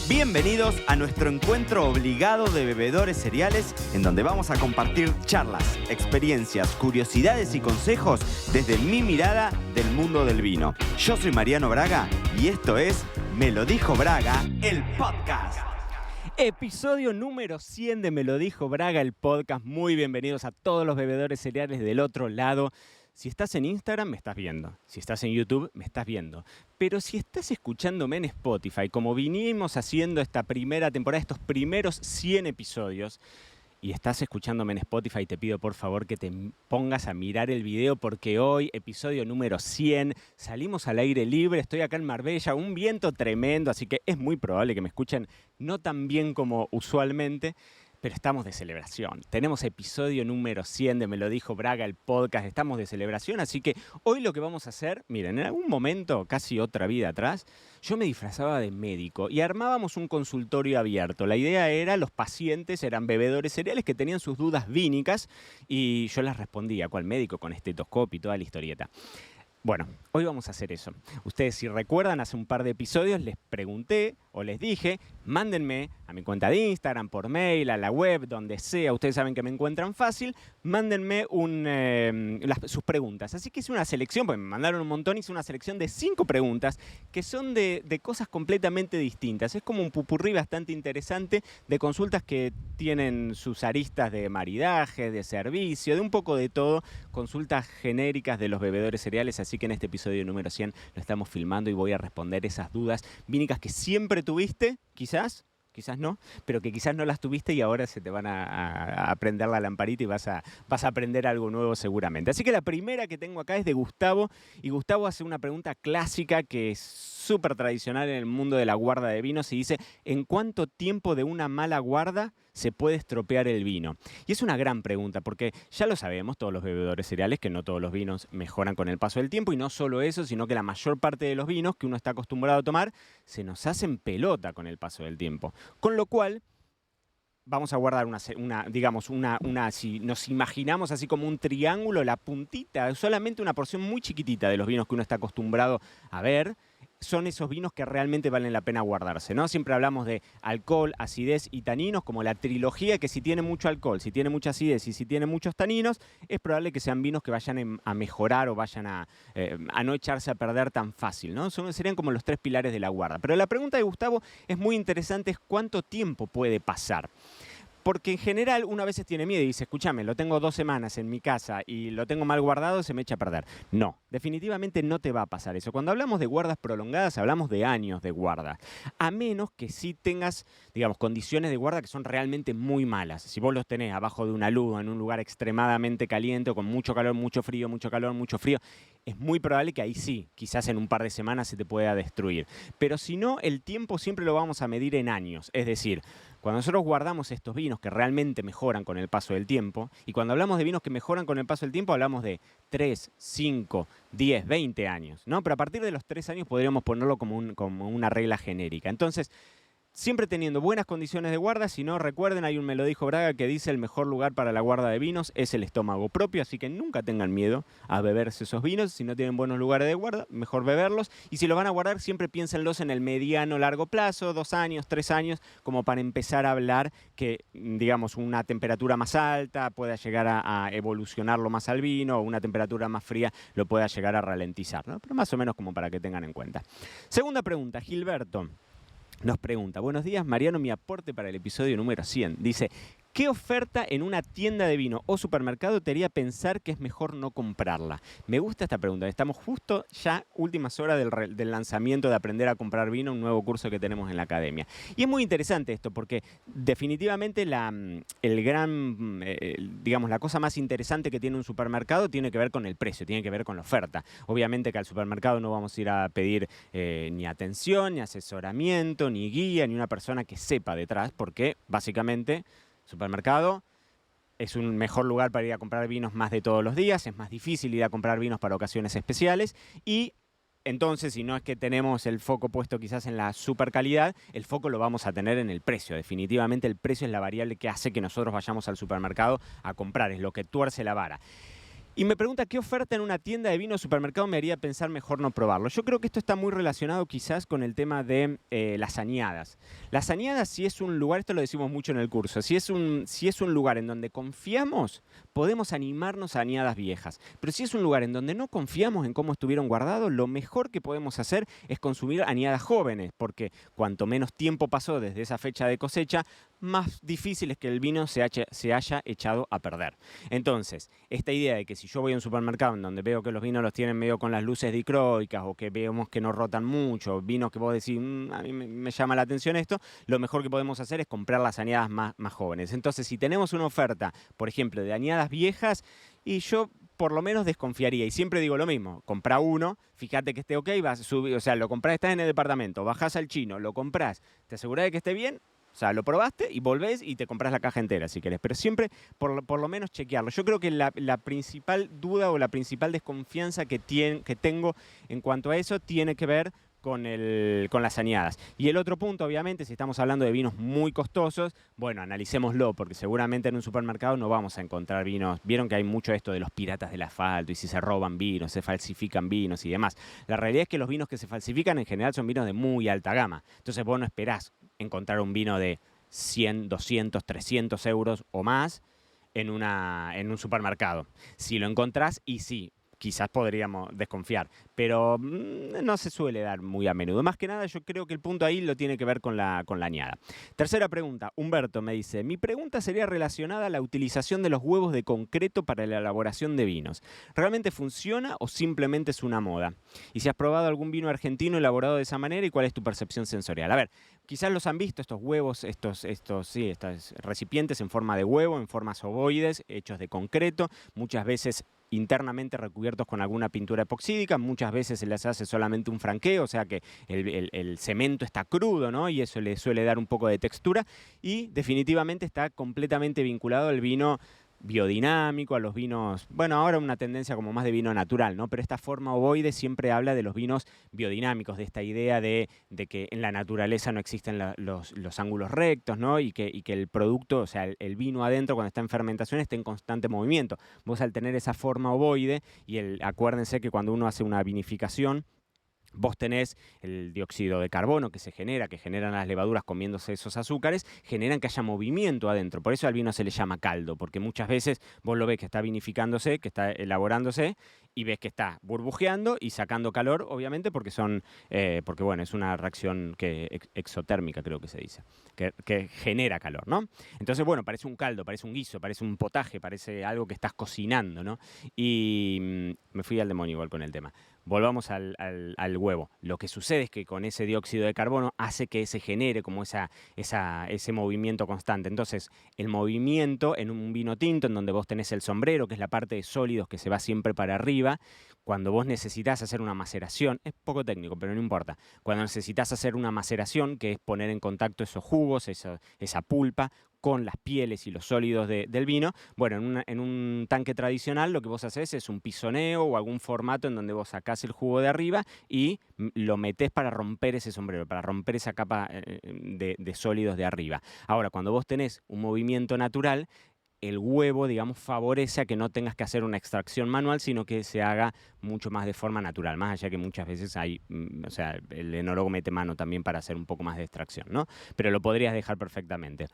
Bienvenidos a nuestro encuentro obligado de bebedores cereales, en donde vamos a compartir charlas, experiencias, curiosidades y consejos desde mi mirada del mundo del vino. Yo soy Mariano Braga y esto es Me lo dijo Braga, el podcast. Episodio número 100 de Me lo dijo Braga, el podcast. Muy bienvenidos a todos los bebedores cereales del otro lado. Si estás en Instagram, me estás viendo. Si estás en YouTube, me estás viendo. Pero si estás escuchándome en Spotify, como vinimos haciendo esta primera temporada, estos primeros 100 episodios, y estás escuchándome en Spotify, te pido por favor que te pongas a mirar el video, porque hoy, episodio número 100, salimos al aire libre, estoy acá en Marbella, un viento tremendo, así que es muy probable que me escuchen no tan bien como usualmente, pero estamos de celebración. Tenemos episodio número 100 de Me lo dijo Braga, el podcast. Estamos de celebración, así que hoy lo que vamos a hacer, miren, en algún momento, casi otra vida atrás, yo me disfrazaba de médico y armábamos un consultorio abierto. La idea era, los pacientes eran bebedores cereales que tenían sus dudas vínicas y yo las respondía, ¿cuál médico? Con estetoscopio y toda la historieta. Bueno, hoy vamos a hacer eso. Ustedes, si recuerdan, hace un par de episodios les pregunté o les dije, mándenme a mi cuenta de Instagram, por mail, a la web, donde sea, ustedes saben que me encuentran fácil, mándenme sus preguntas. Así que hice una selección, porque me mandaron un montón, hice una selección de 5 preguntas que son de cosas completamente distintas. Es como un pupurrí bastante interesante de consultas que tienen sus aristas de maridaje, de servicio, de un poco de todo, consultas genéricas de los bebedores cereales, así que en este episodio número 100 lo estamos filmando y voy a responder esas dudas vínicas que siempre tuviste, quizás no, pero que quizás no las tuviste y ahora se te van a prender la lamparita y vas a aprender algo nuevo seguramente. Así que la primera que tengo acá es de Gustavo, y Gustavo hace una pregunta clásica que es súper tradicional en el mundo de la guarda de vinos y dice, ¿en cuánto tiempo de una mala guarda se puede estropear el vino? Y es una gran pregunta porque ya lo sabemos todos los bebedores cereales que no todos los vinos mejoran con el paso del tiempo, y no solo eso, sino que la mayor parte de los vinos que uno está acostumbrado a tomar se nos hacen pelota con el paso del tiempo. Con lo cual, vamos a guardar si nos imaginamos así como un triángulo, la puntita, solamente una porción muy chiquitita de los vinos que uno está acostumbrado a ver, son esos vinos que realmente valen la pena guardarse, ¿no? Siempre hablamos de alcohol, acidez y taninos como la trilogía, que si tiene mucho alcohol, si tiene mucha acidez y si tiene muchos taninos, es probable que sean vinos que vayan a mejorar o vayan a no echarse a perder tan fácil, ¿no? Serían como los 3 pilares de la guarda. Pero la pregunta de Gustavo es muy interesante, es ¿cuánto tiempo puede pasar? Porque en general uno a veces tiene miedo y dice, escúchame, lo tengo 2 semanas en mi casa y lo tengo mal guardado, se me echa a perder. No, definitivamente no te va a pasar eso. Cuando hablamos de guardas prolongadas, hablamos de años de guarda. A menos que sí tengas, condiciones de guarda que son realmente muy malas. Si vos los tenés abajo de una luz, en un lugar extremadamente caliente, o con mucho calor, mucho frío, mucho calor, mucho frío, es muy probable que ahí sí, quizás en un par de semanas se te pueda destruir. Pero si no, el tiempo siempre lo vamos a medir en años. Es decir, cuando nosotros guardamos estos vinos que realmente mejoran con el paso del tiempo, y cuando hablamos de vinos que mejoran con el paso del tiempo, hablamos de 3, 5, 10, 20 años, ¿no? Pero a partir de los 3 años podríamos ponerlo como una regla genérica. Entonces, siempre teniendo buenas condiciones de guarda. Si no, recuerden, hay un Me lo dijo Braga que dice el mejor lugar para la guarda de vinos es el estómago propio, así que nunca tengan miedo a beberse esos vinos. Si no tienen buenos lugares de guarda, mejor beberlos. Y si los van a guardar, siempre piénsenlos en el mediano largo plazo, 2 años, 3 años, como para empezar a hablar que, una temperatura más alta pueda llegar a evolucionarlo más al vino, o una temperatura más fría lo pueda llegar a ralentizar, ¿no? Pero más o menos como para que tengan en cuenta. Segunda pregunta, Gilberto nos pregunta, buenos días Mariano, mi aporte para el episodio número 100. Dice, ¿qué oferta en una tienda de vino o supermercado te haría pensar que es mejor no comprarla? Me gusta esta pregunta. Estamos justo ya últimas horas del lanzamiento de Aprender a Comprar Vino, un nuevo curso que tenemos en la academia. Y es muy interesante esto porque definitivamente la cosa más interesante que tiene un supermercado tiene que ver con el precio, tiene que ver con la oferta. Obviamente que al supermercado no vamos a ir a pedir ni atención, ni asesoramiento, ni guía, ni una persona que sepa detrás, porque básicamente supermercado es un mejor lugar para ir a comprar vinos más de todos los días, es más difícil ir a comprar vinos para ocasiones especiales y entonces, si no es que tenemos el foco puesto quizás en la super calidad, el foco lo vamos a tener en el precio. Definitivamente el precio es la variable que hace que nosotros vayamos al supermercado a comprar, es lo que tuerce la vara. Y me pregunta qué oferta en una tienda de vino o supermercado me haría pensar mejor no probarlo. Yo creo que esto está muy relacionado quizás con el tema de las añadas. Las añadas, si es un lugar, esto lo decimos mucho en el curso, si es un lugar en donde confiamos, podemos animarnos a añadas viejas. Pero si es un lugar en donde no confiamos en cómo estuvieron guardados, lo mejor que podemos hacer es consumir añadas jóvenes, porque cuanto menos tiempo pasó desde esa fecha de cosecha, más difícil es que el vino se haya echado a perder. Entonces, esta idea de que si yo voy a un supermercado en donde veo que los vinos los tienen medio con las luces dicroicas o que vemos que no rotan mucho, vinos que vos decís, a mí me llama la atención esto, lo mejor que podemos hacer es comprar las añadas más jóvenes. Entonces, si tenemos una oferta, por ejemplo, de añadas viejas, y yo por lo menos desconfiaría, y siempre digo lo mismo, comprá uno, fíjate que esté ok, vas a subir, o sea, lo comprás, estás en el departamento, bajás al chino, lo comprás, te asegurás de que esté bien. O sea, lo probaste y volvés y te compras la caja entera si querés. Pero siempre, por lo menos, chequearlo. Yo creo que la principal duda o la principal desconfianza que tengo en cuanto a eso tiene que ver con las añadas. Y el otro punto, obviamente, si estamos hablando de vinos muy costosos, bueno, analicémoslo, porque seguramente en un supermercado no vamos a encontrar vinos. Vieron que hay mucho esto de los piratas del asfalto y si se roban vinos, se falsifican vinos y demás. La realidad es que los vinos que se falsifican en general son vinos de muy alta gama. Entonces vos no esperás encontrar un vino de 100, 200, 300 euros o más en un supermercado. Si lo encontrás, y sí, quizás podríamos desconfiar, pero no se suele dar muy a menudo. Más que nada, yo creo que el punto ahí lo tiene que ver con la añada. Tercera pregunta, Humberto me dice, mi pregunta sería relacionada a la utilización de los huevos de concreto para la elaboración de vinos. ¿Realmente funciona o simplemente es una moda? Y si has probado algún vino argentino elaborado de esa manera, ¿y cuál es tu percepción sensorial? A ver, quizás los han visto estos huevos, estos recipientes en forma de huevo, en formas ovoides, hechos de concreto, muchas veces internamente recubiertos con alguna pintura epoxídica, muchas veces se les hace solamente un franqueo, o sea que el cemento está crudo, ¿no? Y eso le suele dar un poco de textura y definitivamente está completamente vinculado al vino biodinámico, a los vinos, bueno, ahora una tendencia como más de vino natural, ¿no? Pero esta forma ovoide siempre habla de los vinos biodinámicos, de esta idea de que en la naturaleza no existen los ángulos rectos, ¿no? Y que el producto, o sea, el vino adentro cuando está en fermentación está en constante movimiento. Vos al tener esa forma ovoide, y acuérdense que cuando uno hace una vinificación, vos tenés el dióxido de carbono que generan las levaduras comiéndose esos azúcares, generan que haya movimiento adentro. Por eso al vino se le llama caldo, porque muchas veces vos lo ves que está vinificándose, que está elaborándose, y ves que está burbujeando y sacando calor, obviamente, porque bueno, es una reacción exotérmica, creo que se dice, que genera calor, ¿no? Entonces, bueno, parece un caldo, parece un guiso, parece un potaje, parece algo que estás cocinando, ¿no? Y me fui al demonio igual con el tema. Volvamos al huevo. Lo que sucede es que con ese dióxido de carbono hace que se genere como ese movimiento constante. Entonces, el movimiento en un vino tinto, en donde vos tenés el sombrero, que es la parte de sólidos que se va siempre para arriba, cuando vos necesitas hacer una maceración, es poco técnico, pero no importa. Cuando necesitas hacer una maceración, que es poner en contacto esos jugos, esa pulpa, con las pieles y los sólidos del vino, bueno, en un tanque tradicional lo que vos haces es un pisoneo o algún formato en donde vos sacás el jugo de arriba y lo metés para romper ese sombrero, para romper esa capa de sólidos de arriba. Ahora, cuando vos tenés un movimiento natural, el huevo, digamos, favorece a que no tengas que hacer una extracción manual, sino que se haga mucho más de forma natural, más allá que muchas veces o sea, el enólogo mete mano también para hacer un poco más de extracción, ¿no? Pero lo podrías dejar perfectamente.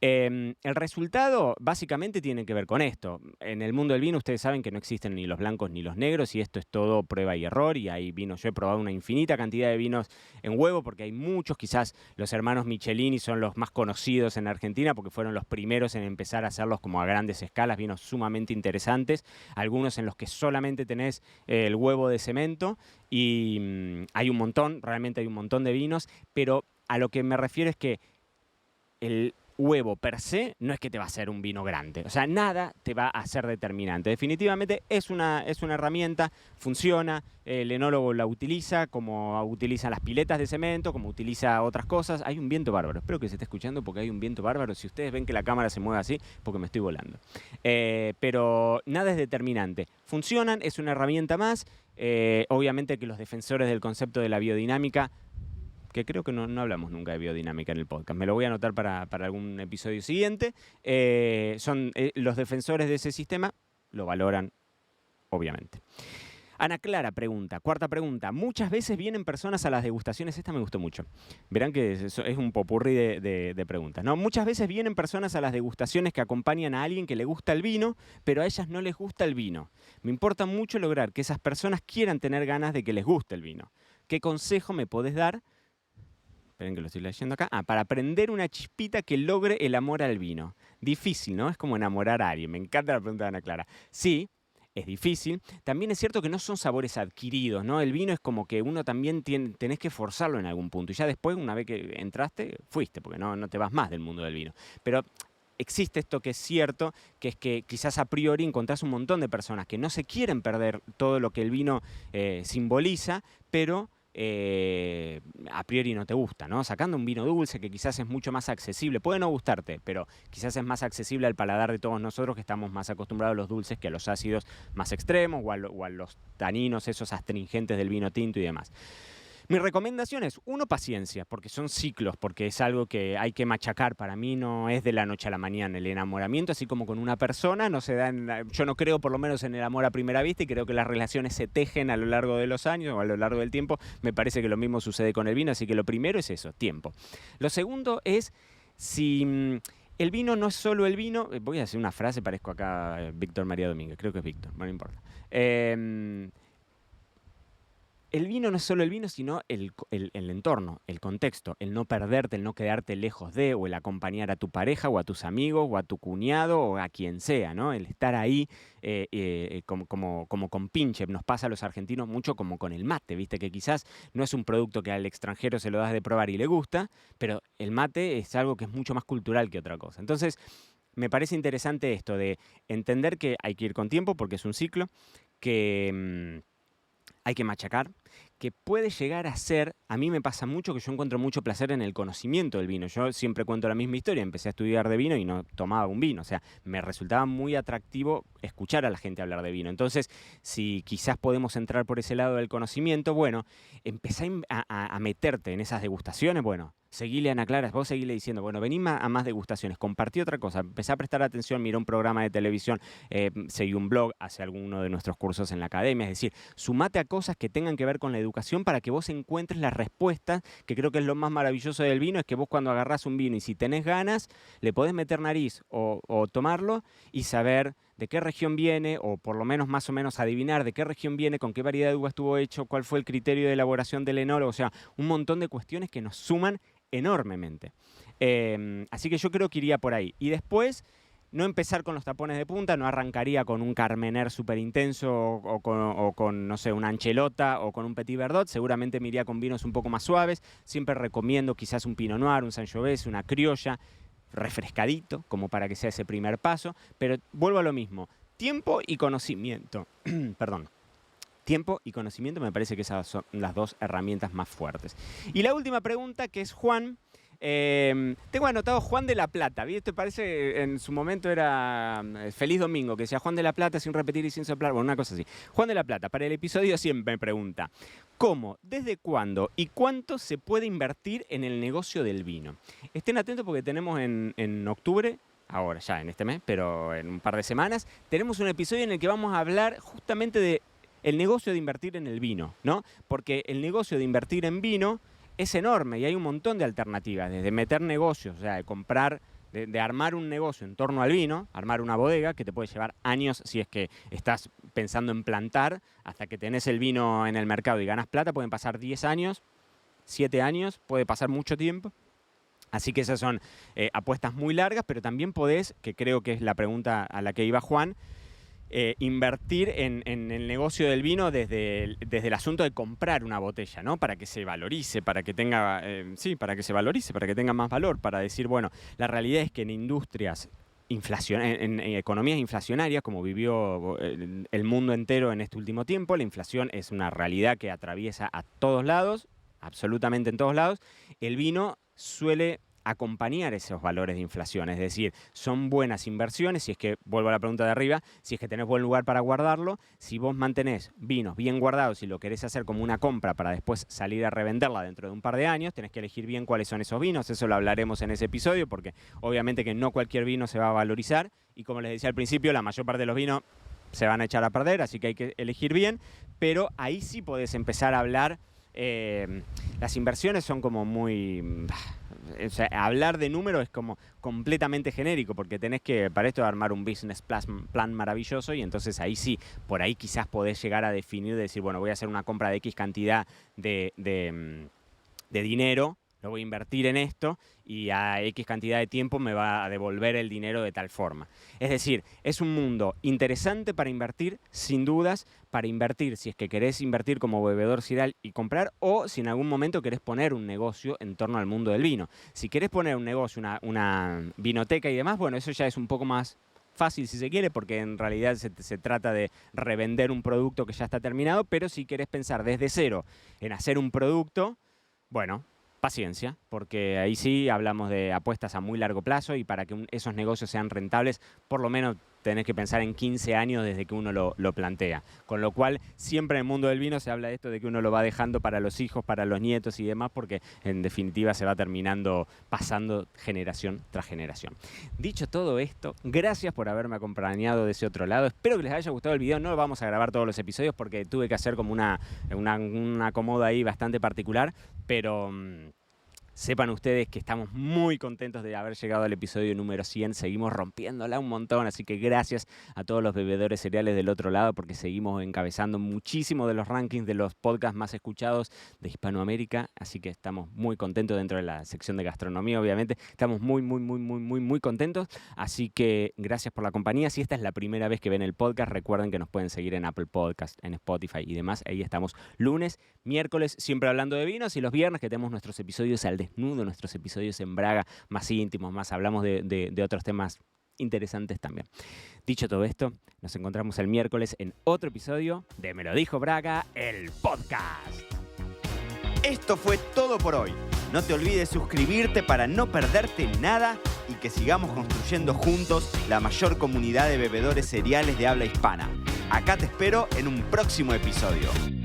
El resultado básicamente tiene que ver con esto. En el mundo del vino ustedes saben que no existen ni los blancos ni los negros y esto es todo prueba y error y hay vinos, yo he probado una infinita cantidad de vinos en huevo porque hay muchos, quizás los hermanos Michelini son los más conocidos en Argentina porque fueron los primeros en empezar a hacerlos como a grandes escalas, vinos sumamente interesantes, algunos en los que solamente tenés el huevo de cemento y hay un montón, realmente hay un montón de vinos, pero a lo que me refiero es que el huevo per se no es que te va a hacer un vino grande, o sea, nada te va a ser determinante. Definitivamente es una herramienta, funciona, el enólogo la utiliza como utiliza las piletas de cemento, como utiliza otras cosas. Hay un viento bárbaro, espero que se esté escuchando porque hay un viento bárbaro. Si ustedes ven que la cámara se mueve así, porque me estoy volando. Pero nada es determinante. Funcionan, es una herramienta más. Obviamente que los defensores del concepto de la biodinámica, que creo que no hablamos nunca de biodinámica en el podcast, me lo voy a anotar para algún episodio siguiente, son los defensores de ese sistema, lo valoran obviamente. Ana Clara pregunta, cuarta pregunta. Muchas veces vienen personas a las degustaciones, esta me gustó mucho. Verán que es un popurrí de preguntas, ¿no? Muchas veces vienen personas a las degustaciones que acompañan a alguien que le gusta el vino, pero a ellas no les gusta el vino. Me importa mucho lograr que esas personas quieran tener ganas de que les guste el vino. ¿Qué consejo me podés dar? Esperen que lo estoy leyendo acá. Para prender una chispita que logre el amor al vino. Difícil, ¿no? Es como enamorar a alguien. Me encanta la pregunta de Ana Clara. Sí. Es difícil. También es cierto que no son sabores adquiridos, ¿no? El vino es como que uno también tenés que forzarlo en algún punto. Y ya después, una vez que entraste, fuiste, porque no te vas más del mundo del vino. Pero existe esto que es cierto, que es que quizás a priori encontrás un montón de personas que no se quieren perder todo lo que el vino simboliza, pero a priori no te gusta, ¿no? Sacando un vino dulce que quizás es mucho más accesible, puede no gustarte, pero quizás es más accesible al paladar de todos nosotros que estamos más acostumbrados a los dulces que a los ácidos más extremos o a los taninos esos astringentes del vino tinto y demás. Mi recomendación es, uno, paciencia, porque son ciclos, porque es algo que hay que machacar. Para mí no es de la noche a la mañana. El enamoramiento, así como con una persona, no se da yo no creo por lo menos en el amor a primera vista y creo que las relaciones se tejen a lo largo de los años o a lo largo del tiempo. Me parece que lo mismo sucede con el vino, así que lo primero es eso, tiempo. Lo segundo es, si el vino no es solo el vino, voy a hacer una frase, parezco acá Víctor María Domínguez, creo que es Víctor, no importa. El vino no es solo el vino, sino el entorno, el contexto, el no perderte, el no quedarte lejos de, o el acompañar a tu pareja, o a tus amigos, o a tu cuñado, o a quien sea, ¿no? El estar ahí como con pinche. Nos pasa a los argentinos mucho como con el mate, ¿viste? Que quizás no es un producto que al extranjero se lo das de probar y le gusta, pero el mate es algo que es mucho más cultural que otra cosa. Entonces, me parece interesante esto de entender que hay que ir con tiempo, porque es un ciclo, que hay que machacar, que puede llegar a ser, a mí me pasa mucho que yo encuentro mucho placer en el conocimiento del vino. Yo siempre cuento la misma historia, empecé a estudiar de vino y no tomaba un vino, o sea, me resultaba muy atractivo escuchar a la gente hablar de vino. Entonces, si quizás podemos entrar por ese lado del conocimiento, bueno, empecé a meterte en esas degustaciones, bueno, seguile a Ana Clara, vos seguile diciendo, bueno, vení a más degustaciones, compartí otra cosa, empecé a prestar atención, miré un programa de televisión, seguí un blog, hace alguno de nuestros cursos en la academia, es decir, sumate a cosas que tengan que ver con la educación para que vos encuentres las respuestas, que creo que es lo más maravilloso del vino, es que vos cuando agarrás un vino y si tenés ganas, le podés meter nariz o tomarlo y saber de qué región viene, o por lo menos más o menos adivinar de qué región viene, con qué variedad de uva estuvo hecho, cuál fue el criterio de elaboración del enólogo, o sea, un montón de cuestiones que nos suman enormemente. Así que yo creo que iría por ahí. Y después, no empezar con los tapones de punta, no arrancaría con un Carmener súper intenso o con, no sé, una Anchelota o con un Petit Verdot. Seguramente me iría con vinos un poco más suaves. Siempre recomiendo quizás un Pinot Noir, un Sangiovese, una criolla, refrescadito, como para que sea ese primer paso. Pero vuelvo a lo mismo. Tiempo y conocimiento. Perdón. Tiempo y conocimiento, me parece que esas son las dos herramientas más fuertes. Y la última pregunta, que es Juan. Tengo anotado Juan de la Plata. ¿Viste? Parece, en su momento era Feliz Domingo, que decía Juan de la Plata sin repetir y sin soplar. Bueno, una cosa así. Juan de la Plata, para el episodio 100 me pregunta: ¿cómo, desde cuándo y cuánto se puede invertir en el negocio del vino? Estén atentos porque tenemos en octubre, ahora ya en este mes, pero en un par de semanas, tenemos un episodio en el que vamos a hablar justamente de el negocio de invertir en el vino, ¿no? Porque el negocio de invertir en vino es enorme y hay un montón de alternativas, desde meter negocios, o sea, de comprar, de armar un negocio en torno al vino, armar una bodega que te puede llevar años si es que estás pensando en plantar, hasta que tenés el vino en el mercado y ganas plata, pueden pasar 10 años, 7 años, puede pasar mucho tiempo. Así que esas son apuestas muy largas, pero también podés, que creo que es la pregunta a la que iba Juan, invertir en el negocio del vino desde el asunto de comprar una botella, ¿no? Para que se valorice, para que tenga, para que se valorice, para que tenga más valor, para decir, bueno, la realidad es que en industrias en economías inflacionarias, como vivió el mundo entero en este último tiempo, la inflación es una realidad que atraviesa a todos lados, absolutamente en todos lados. El vino suele acompañar esos valores de inflación, es decir, son buenas inversiones, si es que, vuelvo a la pregunta de arriba, si es que tenés buen lugar para guardarlo, si vos mantenés vinos bien guardados y lo querés hacer como una compra para después salir a revenderla dentro de un par de años, tenés que elegir bien cuáles son esos vinos, eso lo hablaremos en ese episodio, porque obviamente que no cualquier vino se va a valorizar, y como les decía al principio, la mayor parte de los vinos se van a echar a perder, así que hay que elegir bien, pero ahí sí podés empezar a hablar. Las inversiones son como muy... O sea, hablar de números es como completamente genérico, porque tenés que, para esto, armar un business plan maravilloso, y entonces ahí sí, por ahí quizás podés llegar a definir, decir, bueno, voy a hacer una compra de X cantidad de dinero, lo voy a invertir en esto y a X cantidad de tiempo me va a devolver el dinero de tal forma. Es decir, es un mundo interesante para invertir, sin dudas, para invertir si es que querés invertir como bebedor cereal y comprar, o si en algún momento querés poner un negocio en torno al mundo del vino. Si querés poner un negocio, una vinoteca y demás, bueno, eso ya es un poco más fácil si se quiere, porque en realidad se trata de revender un producto que ya está terminado, pero si querés pensar desde cero en hacer un producto, bueno, paciencia, porque ahí sí hablamos de apuestas a muy largo plazo, y para que esos negocios sean rentables, por lo menos tenés que pensar en 15 años desde que uno lo plantea. Con lo cual, siempre en el mundo del vino se habla de esto, de que uno lo va dejando para los hijos, para los nietos y demás, porque en definitiva se va terminando pasando generación tras generación. Dicho todo esto, gracias por haberme acompañado de ese otro lado. Espero que les haya gustado el video. No vamos a grabar todos los episodios porque tuve que hacer como un acomodo ahí bastante particular, pero... sepan ustedes que estamos muy contentos de haber llegado al episodio número 100. Seguimos rompiéndola un montón, así que gracias a todos los bebedores cereales del otro lado, porque seguimos encabezando muchísimo de los rankings de los podcasts más escuchados de Hispanoamérica. Así que estamos muy contentos dentro de la sección de gastronomía, obviamente. Estamos muy contentos. Así que gracias por la compañía. Si esta es la primera vez que ven el podcast, recuerden que nos pueden seguir en Apple Podcast, en Spotify y demás. Ahí estamos lunes, miércoles, siempre hablando de vinos, y los viernes que tenemos nuestros episodios al desnudo, nuestros episodios en Braga, más íntimos, más hablamos de otros temas interesantes también. Dicho todo esto, nos encontramos el miércoles en otro episodio de Me lo dijo Braga, el podcast. Esto fue todo por hoy. No te olvides suscribirte para no perderte nada y que sigamos construyendo juntos la mayor comunidad de bebedores cereales de habla hispana. Acá te espero en un próximo episodio.